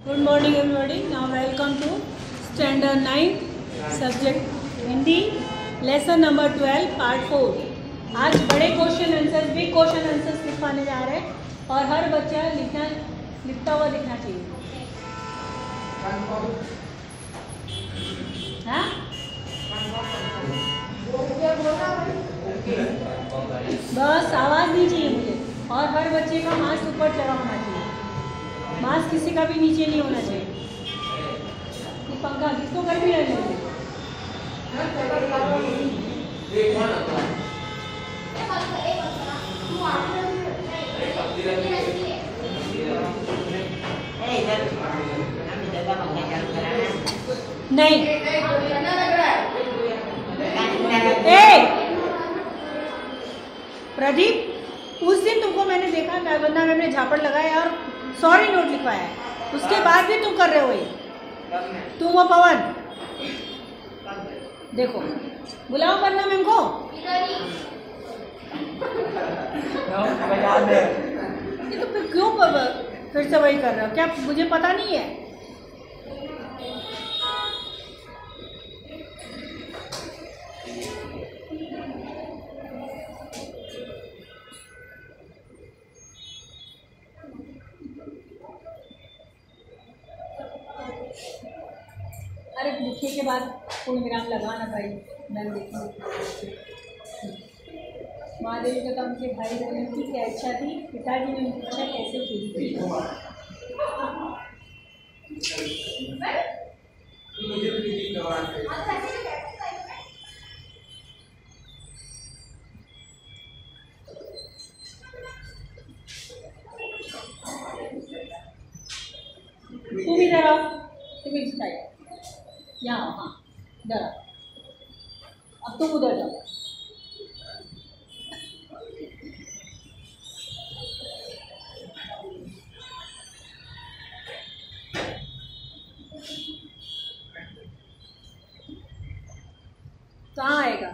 Good morning everybody. Now welcome to Standard 9 subject Hindi lesson number 12 part 4। आज बड़े question answers big question answers लिखवाने जा रहे हैं और हर बच्चा लिखता हुआ दिखना चाहिए। हाँ? बस आवाज़ नहीं चाहिए मुझे और हर बच्चे का मास्क ऊपर चढ़ा होना चाहिए। मास्क किसी का भी नीचे नहीं होना चाहिए। पंखा किसको गर्मी लग रही है? नहीं प्रदीप, उस दिन तुमको मैंने देखा वरना मैंने झापड़ लगाया और सॉरी नोट लिखवाया है, उसके बाद भी तुम कर रहे हो ये। तुम वो पवन देखो, बुलाओ वरना मैम को। ये तो फिर क्यों फिर से वही कर रहे हो? क्या मुझे पता नहीं है? अरे लिखने के बाद पूर्णविराम लगाना भाई। मैं देखूँ महादेवी का काम के भाई बहन की क्या इच्छा थी, पिताजी ने उनकी इच्छा कैसे पूरी की? तुम इधर आओ, तुम इधर यहाँ, हाँ इधर आओ। अब तुम उधर जाओ। कहाँ आएगा?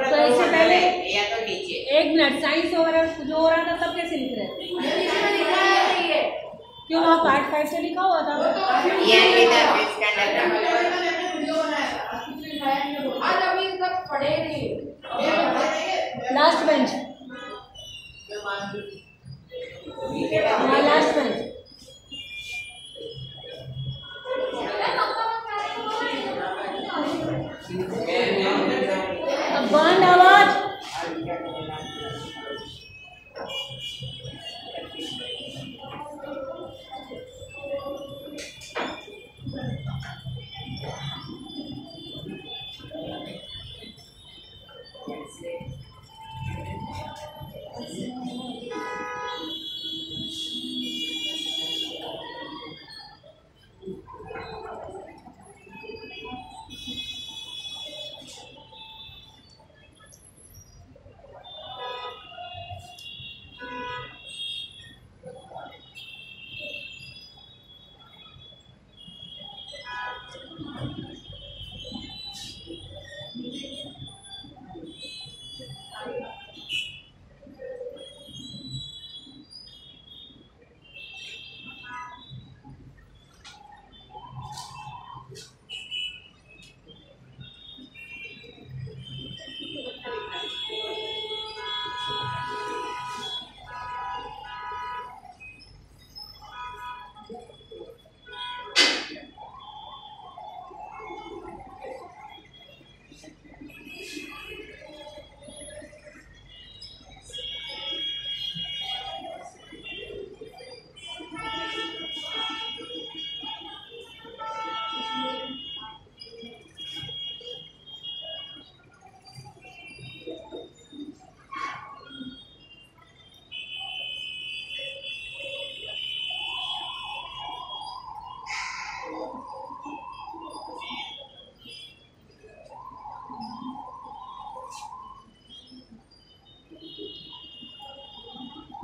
तो इससे पहले एक मिनट, साइंस वगैरह जो हो रहा था तब कैसे लिख रहे थे? क्यों वहाँ पार्ट 5 से लिखा हुआ था? लास्ट बेंच, हाँ लास्ट बेंच। अब बंद आवाज।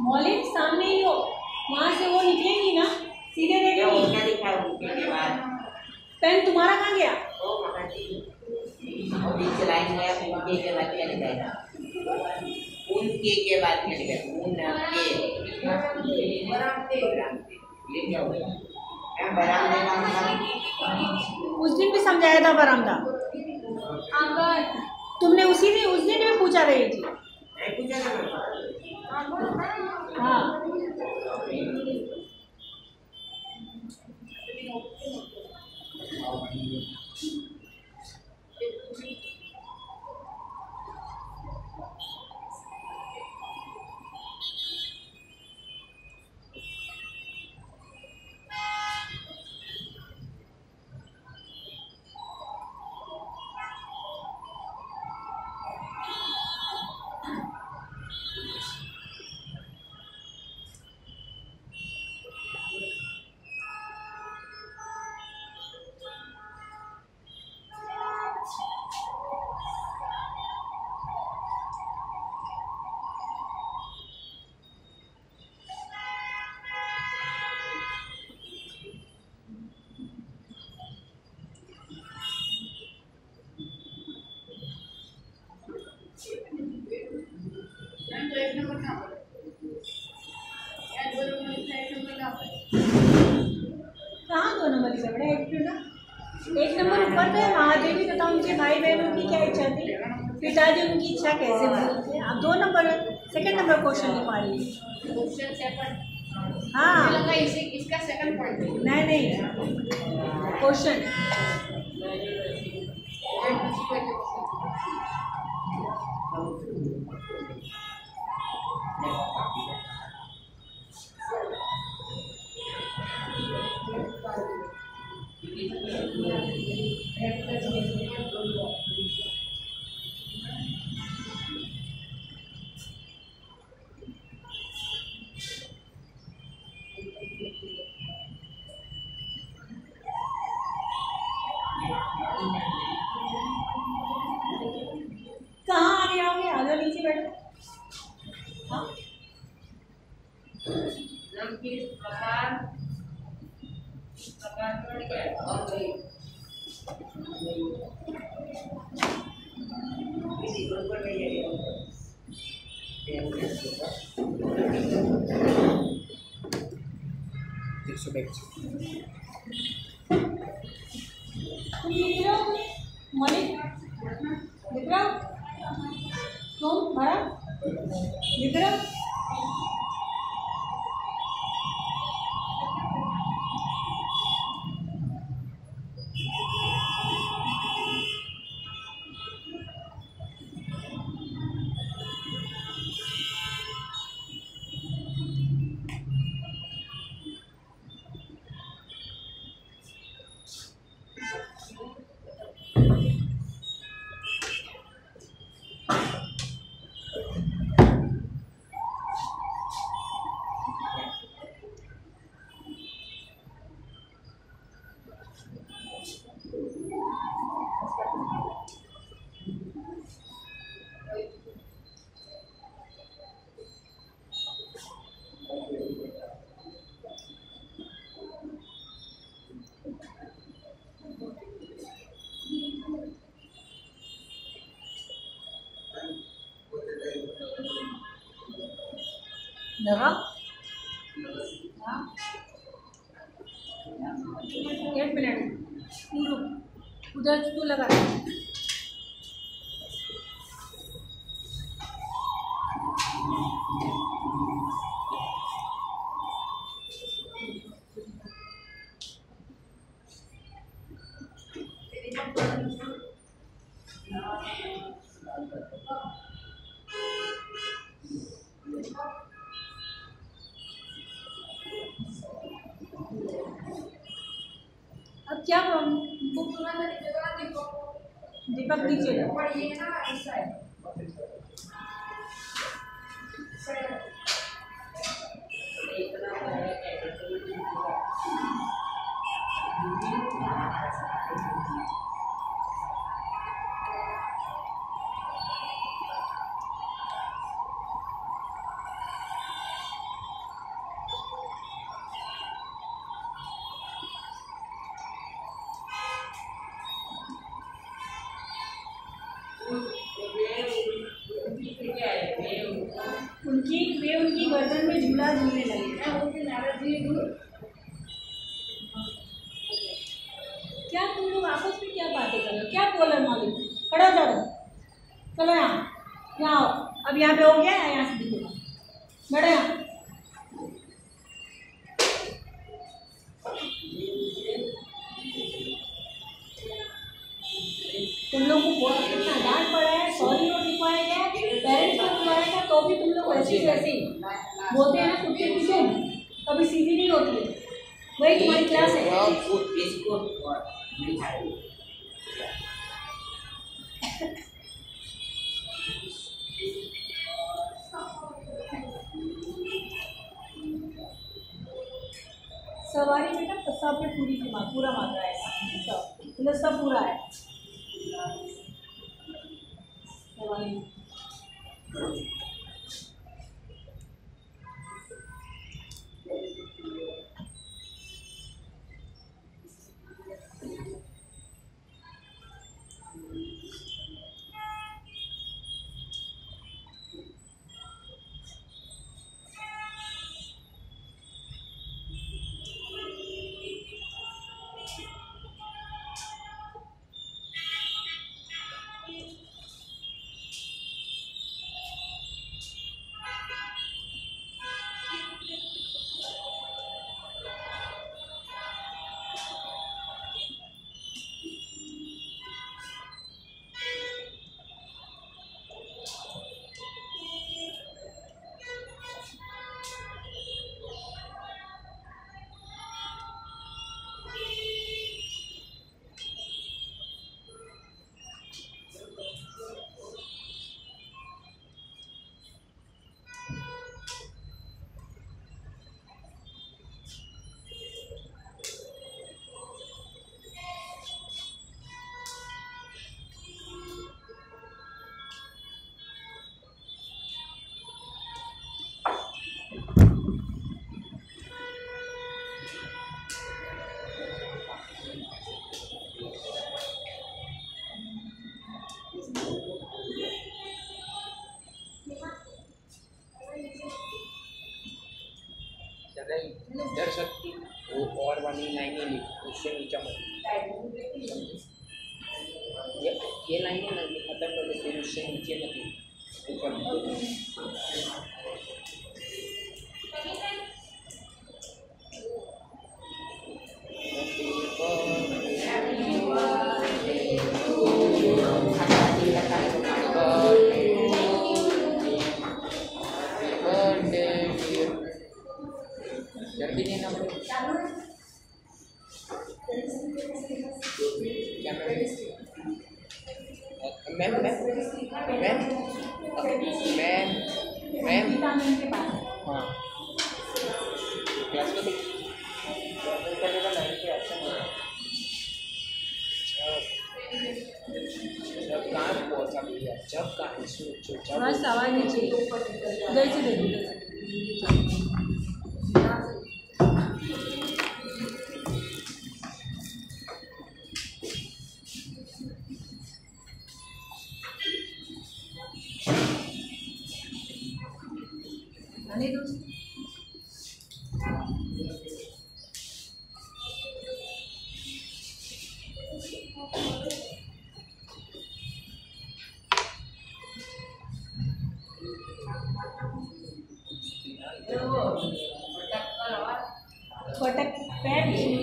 मौलिक सामने ही हो, वहाँ से वो निकलेंगी ना, सीधे देखेंगी। पेन तुम्हारा कहाँ गया? उनके के बाद में लिखा उनके बरामदे ये क्या होगा क्या बरामदे का मतलब उस दिन भी समझाया था बरामदा तुमने उस दिन भी पूछा था ये चीज नहीं पूछा था हाँ कहाँ 2 नंबर लिखा बेटा? एक नंबर ऊपर पे महादेवी तथा उनके भाई बहनों की क्या इच्छा थी? पिताजी उनकी इच्छा कैसे पूरी थे? आप 2 नंबर सेकंड नंबर क्वेश्चन लिख पा रही है। हाँ इसका सेकंड पॉइंट नहीं क्वेश्चन कहाँ आगे आओगे? आगे नीचे बैठो। हाँ तुम लिख रहे हो मलिक? लिख रहे हो तुम? भरा लिख रहे हो? लगा? हाँ 1 मिनट तू रुक, उधर तू लगा। अब क्या दीपक नीचे बगल में झूला झूलने लगे। क्या तुम लोग आपस में क्या बातें कर रहे हो? क्या बोल रहे मालिक? खड़ा हो जाओ, चलो यहाँ आओ। अब यहाँ पे हो गया, यहाँ से दिखेगा, बैठो यहाँ। तुम लोग को बहुत कितना डांट पड़ा है, सॉरी नोट लिखवाया गया, पेरेंट्स को बुलाया था, तो भी तुम लोग वैसे ही बोलते हैं ना कुत्ते पीछे, कभी सीधी नहीं होती है। वही तुम्हारी क्लास है। सवारी बेटा सब में पूरा मात्रा है, सब सब पूरा है सवारी। इधर शक्ति वो और वाली लाइनें लिख, उससे नीचा मत। ये लाइनें ना खत्म कर दे, फिर उससे नीचे मत लिख, ऊपर जल्दी देना पड़ेगा। मैम हाँ क्लास में जब कहाँ पहुँचा भैया, जब कहाँ बस आवाज नीचे उधर से दे दो।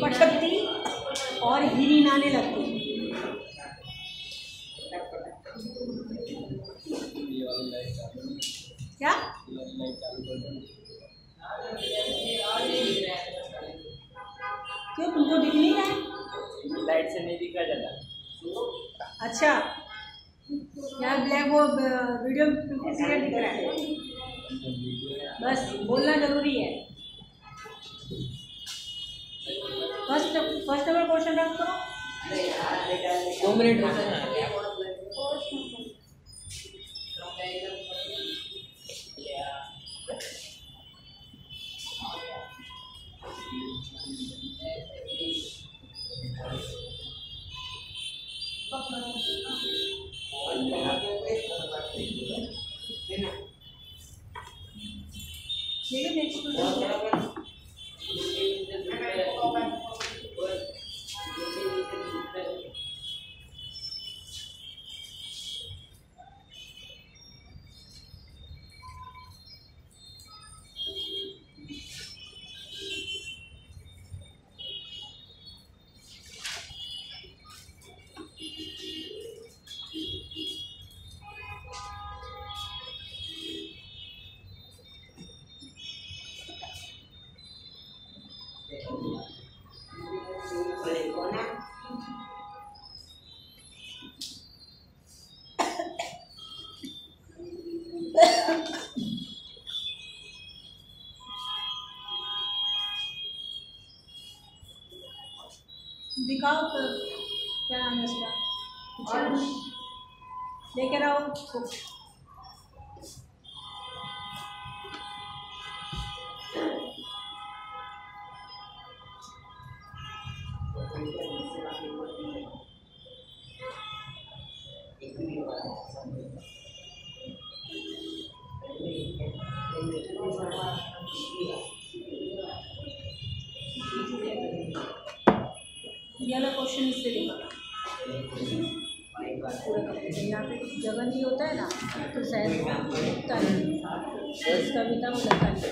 पटकती और हिरिनाने लगती। क्या क्यों तुमको दिख नहीं रहा है? लाइट से नहीं दिखा जाता। अच्छा यार ब्लैक वो वीडियो बिल्कुल क्लियर दिख रहा है, बस बोलना जरूरी है। फर्स्ट नंबर क्वेश्चन रख करो। 2 मिनट होता है। ये देखिए नेक्स्ट क्वेश्चन। दिखाओ क्या नाम है इसका, लेकर आओ बुक। ये वाला क्वेश्चन इससे लिखा पूरा कंप्लीट। यहाँ पे जगह नहीं होता है ना, तो शायद लिखता नहीं, कविता वो लगता नहीं।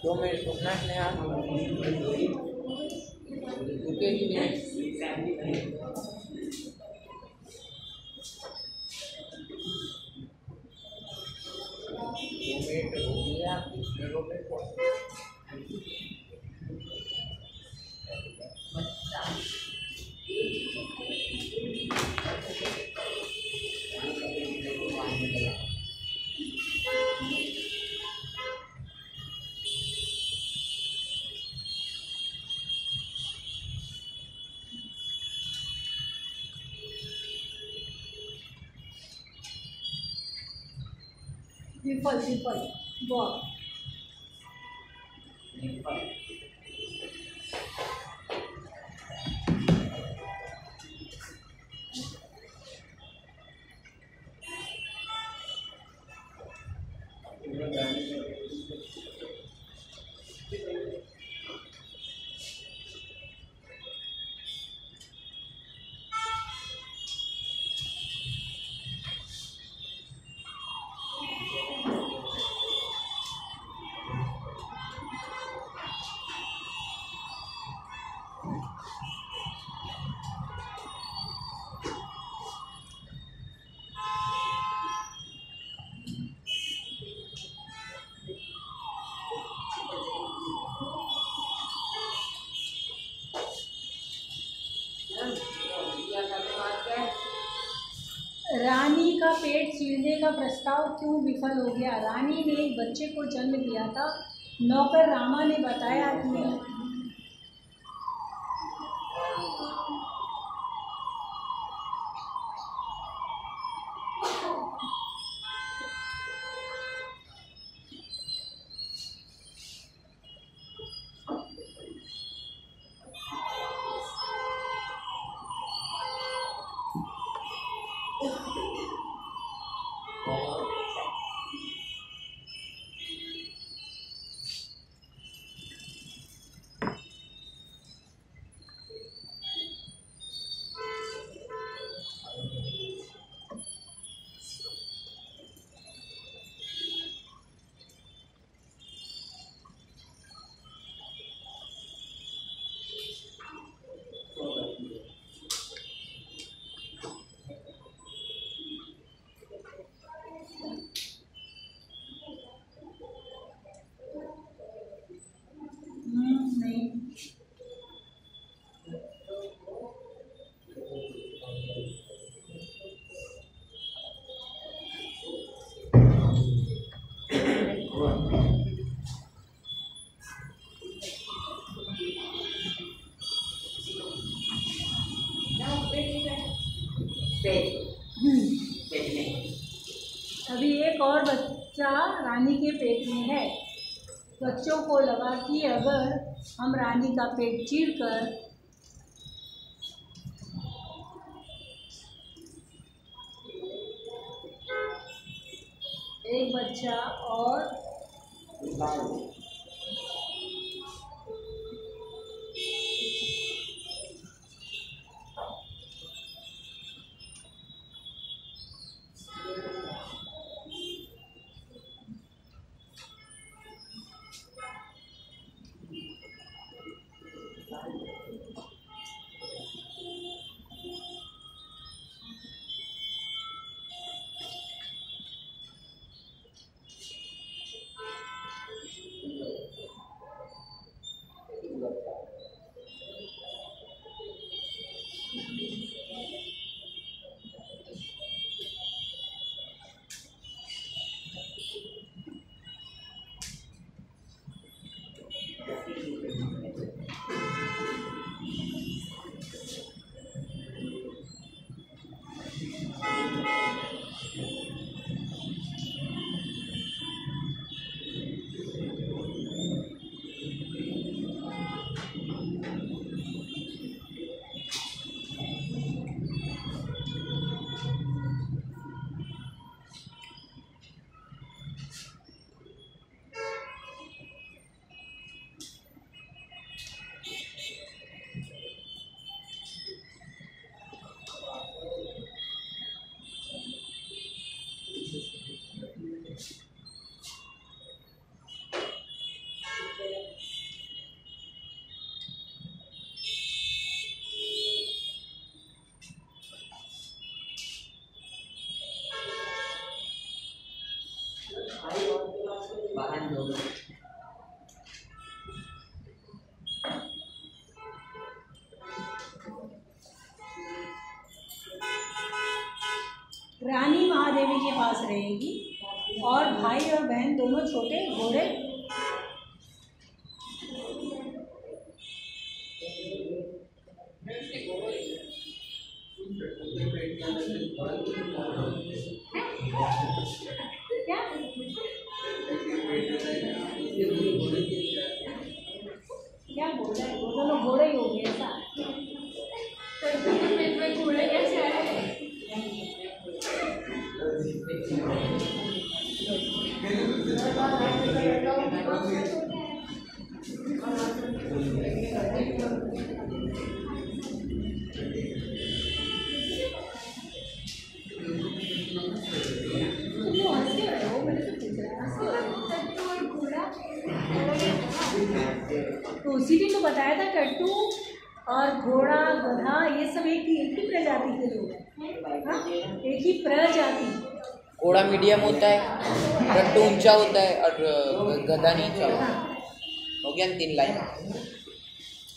2 मिनट रुकना है यार, रुकेगी भी नहीं। विफल विफल बहुत रानी का पेट चीरने का प्रस्ताव क्यों विफल हो गया? रानी ने एक बच्चे को जन्म दिया था। नौकर रामा ने बताया कि नहीं अभी एक और बच्चा रानी के पेट में है। बच्चों को लगा कि अगर हम रानी का पेट चीरकर एक बच्चा और वाहन दो। रानी महादेवी के पास रहेगी और भाई और बहन दोनों छोटे घोड़े क्या क्या बोल रहे हैं? वो दोनों घोड़े ही हो गए ऐसा। पेट में घोड़े कैसे आए? तुम हंस क्यों रहे हो? मैंने तो पूछ रहा हंस क्यों रहे हो? टट्टू और घोड़ा अलग है। तो उसी दिन तो बताया था कट्टू और घोड़ा गधा ये सब एक ही प्रजाति के लोग हैं। हाँ? एक ही प्रजाति। घोड़ा मीडियम होता है, रट्टू ऊंचा होता है और गधा नीचा होता है। हो गया ना 3 लाइन।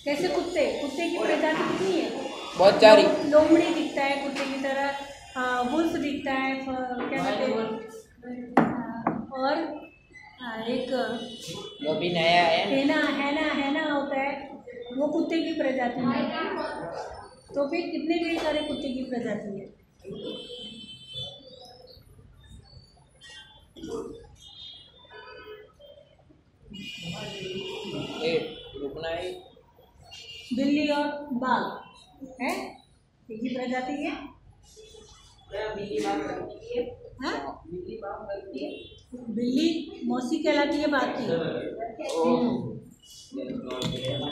कैसे कुत्ते की प्रजाति कितनी है? बहुत सारी। लोमड़ी दिखता है कुत्ते की तरह, वुल्फ दिखता है, क्या कहते हैं, और एक जो अभी नया है हैना होता है, वो कुत्ते की प्रजाति है। तो फिर कितने ढेर सारे कुत्ते की प्रजाति है? रुकना है। बिल्ली और बाघ है, एक ही प्रजाति है। हाँ? बिल्ली मौसी कहलाती है बाघ की।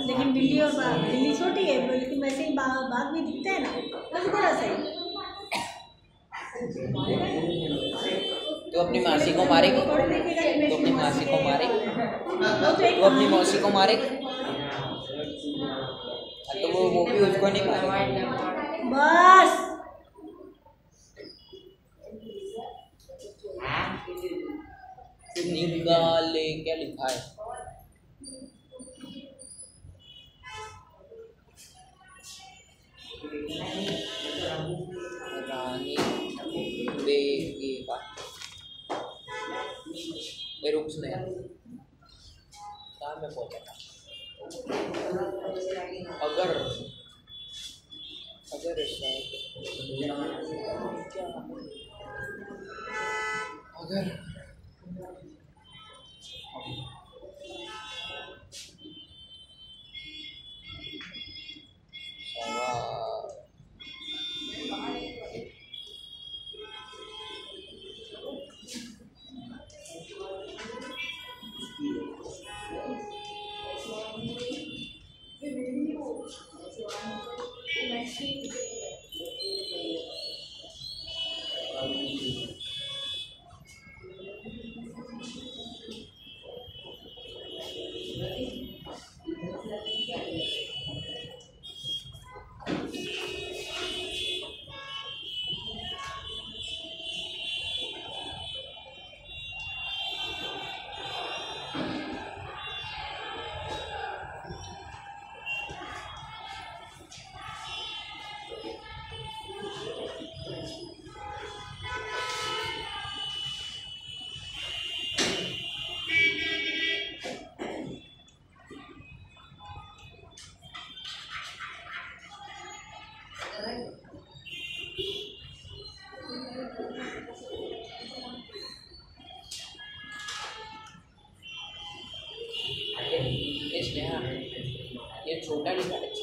लेकिन बिल्ली और बाघ, बिल्ली छोटी है लेकिन वैसे ही बाघ भी दिखता है ना, बस बड़ा सही। तो अपनी मासी को मारेगी, तो अपनी मासी को मारेगी, तो अपनी मौसी को मारेगी, तो वो भी उसको नहीं मारेगी। बस निकाले क्या लिखा है? रानी देखेगा रुक नहीं कहाँ में पहुंचा था? अगर ऐसा है अगर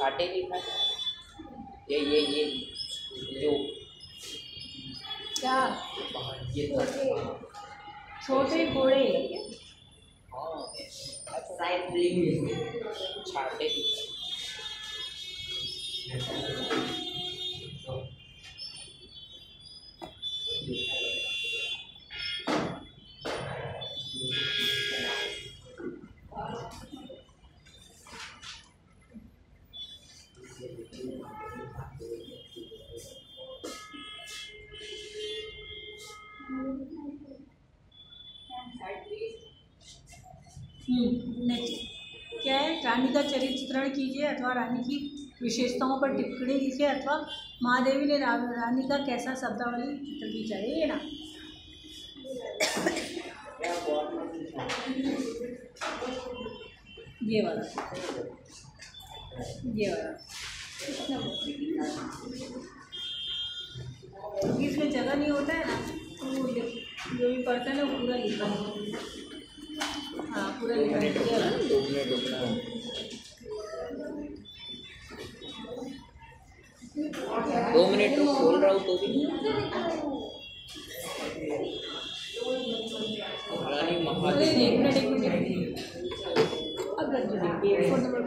छाटे लिखा है ये जो क्या ये छोटे घोड़े हाँ छाटे लिखा नेक्स्ट क्या है? रानी का चरित्र चित्रण कीजिए अथवा रानी की विशेषताओं पर टिप्पणी लिखिए अथवा महादेवी ने रानी का कैसा शब्दावली चित्र की चाहिए ये ना। ये वाला क्योंकि इसमें जगह नहीं होता है ना तो वो जो भी पढ़ता है ना वो पूरा लिखा हाँ पूरा लिखा है। 2 मिनट तो खोल रहा हूँ तो भी रानी महादेवी एक मिनट अब रख दो फोन नंबर